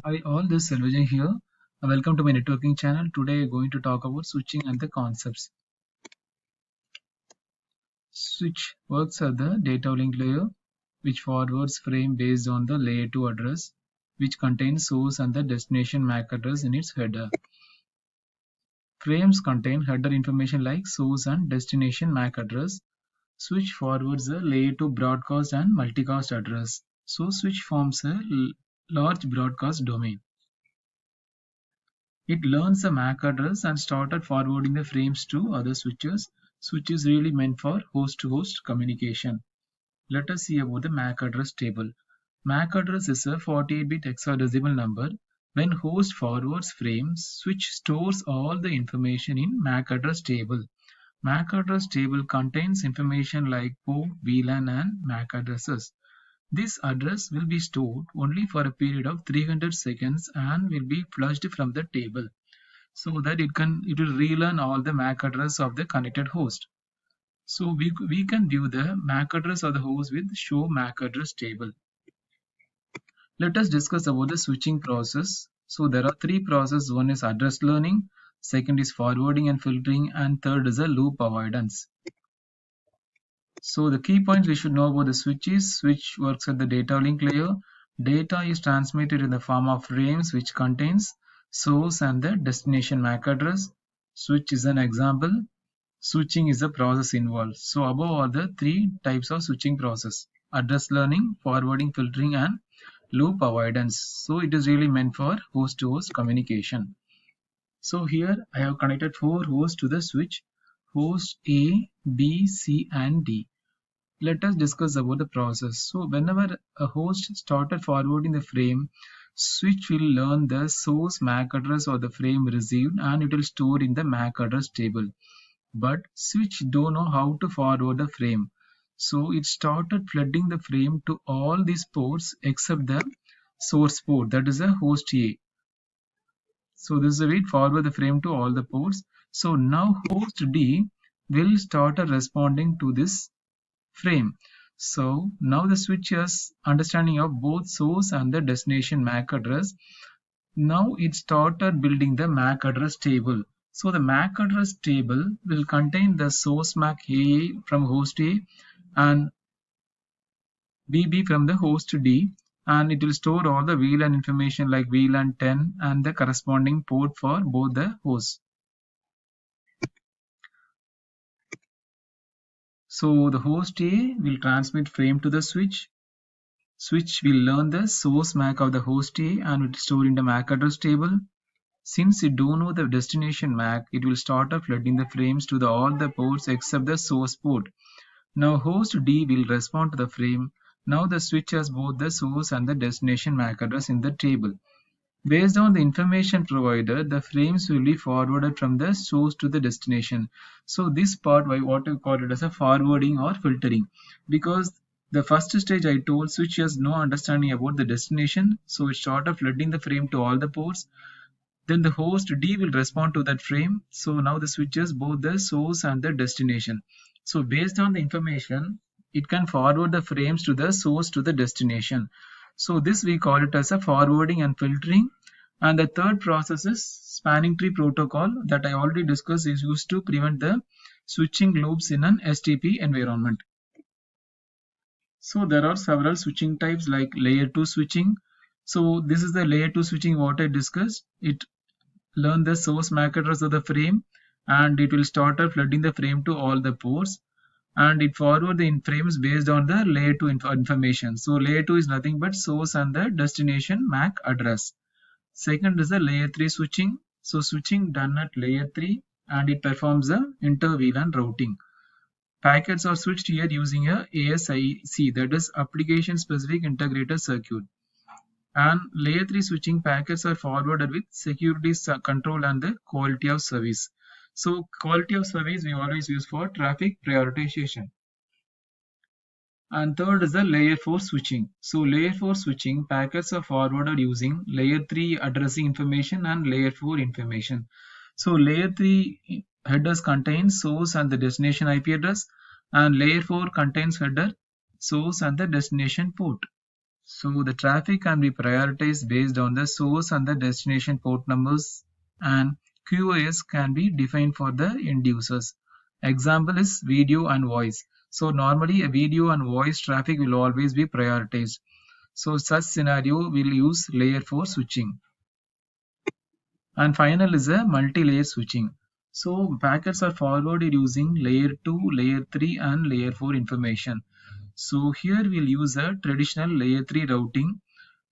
Hi all, this is Selvijay here. Welcome to my networking channel. Today we are going to talk about switching and the concepts. Switch works at the data link layer, which forwards frame based on the layer 2 address, which contains source and the destination MAC address in its header. Frames contain header information like source and destination MAC address. Switch forwards the layer 2 broadcast and multicast address. So switch forms a large broadcast domain. It learns the MAC address and started forwarding the frames to other switches. Switch is really meant for host-to-host communication. Let us see about the MAC address table. MAC address is a 48-bit hexadecimal number. When host forwards frames, switch stores all the information in MAC address table. MAC address table contains information like port, VLAN, and MAC addresses. This address will be stored only for a period of 300 seconds and will be flushed from the table, so that it will relearn all the MAC address of the connected host. So we can view the MAC address of the host with show MAC address table. Let us discuss about the switching process. So there are three processes. One is address learning, second is forwarding and filtering, and third is a loop avoidance. So the key points we should know about the switch is: switch works at the data link layer. Data is transmitted in the form of frames which contains source and the destination MAC address. Switch is an example. Switching is the process involved. So above are the three types of switching process: address learning, forwarding, filtering, and loop avoidance. So it is really meant for host-to-host communication. So here I have connected 4 hosts to the switch: host A, B, C, and D. Let us discuss about the process. So whenever a host started forwarding the frame, switch will learn the source MAC address or the frame received, and it will store in the MAC address table. But switch don't know how to forward the frame. So it started flooding the frame to all these ports except the source port, that is a host A. So this is the way it forward the frame to all the ports. So now host D will start responding to this frame. So now the switch has understanding of both source and the destination MAC address. Now it started building the MAC address table. So the MAC address table will contain the source MAC A from host A and BB from the host D, and it will store all the VLAN information like VLAN 10 and the corresponding port for both the hosts. So the host A will transmit frame to the switch. Switch will learn the source MAC of the host A and will store in the MAC address table. Since it don't know the destination MAC, it will start flooding the frames to all the ports except the source port. Now host D will respond to the frame. Now the switch has both the source and the destination MAC address in the table. Based on the information provided, the frames will be forwarded from the source to the destination. So this part, what we call it as a forwarding or filtering, because the first stage I told switch has no understanding about the destination, so it started flooding the frame to all the ports. Then the host D will respond to that frame. So now the switch has both the source and the destination. So based on the information, it can forward the frames to the source to the destination. So this we call it as a forwarding and filtering. And the third process is spanning tree protocol that I already discussed, is used to prevent the switching loops in an STP environment. So there are several switching types like layer 2 switching. So this is the layer 2 switching what I discussed. It learn the source MAC address of the frame and it will start flooding the frame to all the ports, and it forward the frames based on the layer 2 information. So layer 2 is nothing but source and the destination MAC address. Second is the layer 3 switching. So switching done at layer 3 and it performs the inter-VLAN routing. Packets are switched here using a ASIC, that is application specific integrated circuit. And layer 3 switching packets are forwarded with security control and the quality of service. So quality of service we always use for traffic prioritization. And third is the layer 4 switching. So layer 4 switching packets are forwarded using layer 3 addressing information and layer 4 information. So layer 3 headers contain source and the destination IP address, and layer 4 contains header, source, and the destination port. So the traffic can be prioritized based on the source and the destination port numbers, and QoS can be defined for the end users. Example is video and voice. So normally a video and voice traffic will always be prioritized. So such scenario will use layer 4 switching. And final is a multi-layer switching. So packets are forwarded using layer 2, layer 3 and layer 4 information. So here we'll use a traditional layer 3 routing,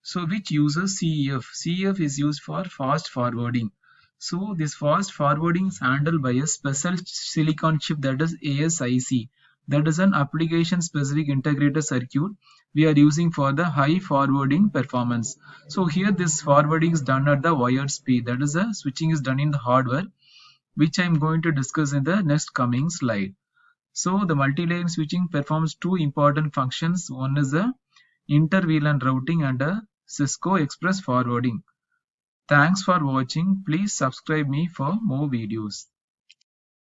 so which uses CEF. CEF is used for fast forwarding. So this fast forwarding is handled by a special silicon chip, that is ASIC. That is an application specific integrated circuit we are using for the high forwarding performance. So here this forwarding is done at the wired speed. That is the switching is done in the hardware, which I am going to discuss in the next coming slide. So the multi-layer switching performs two important functions. One is the inter-VLAN routing and a Cisco Express forwarding. Thanks for watching. Please subscribe me for more videos.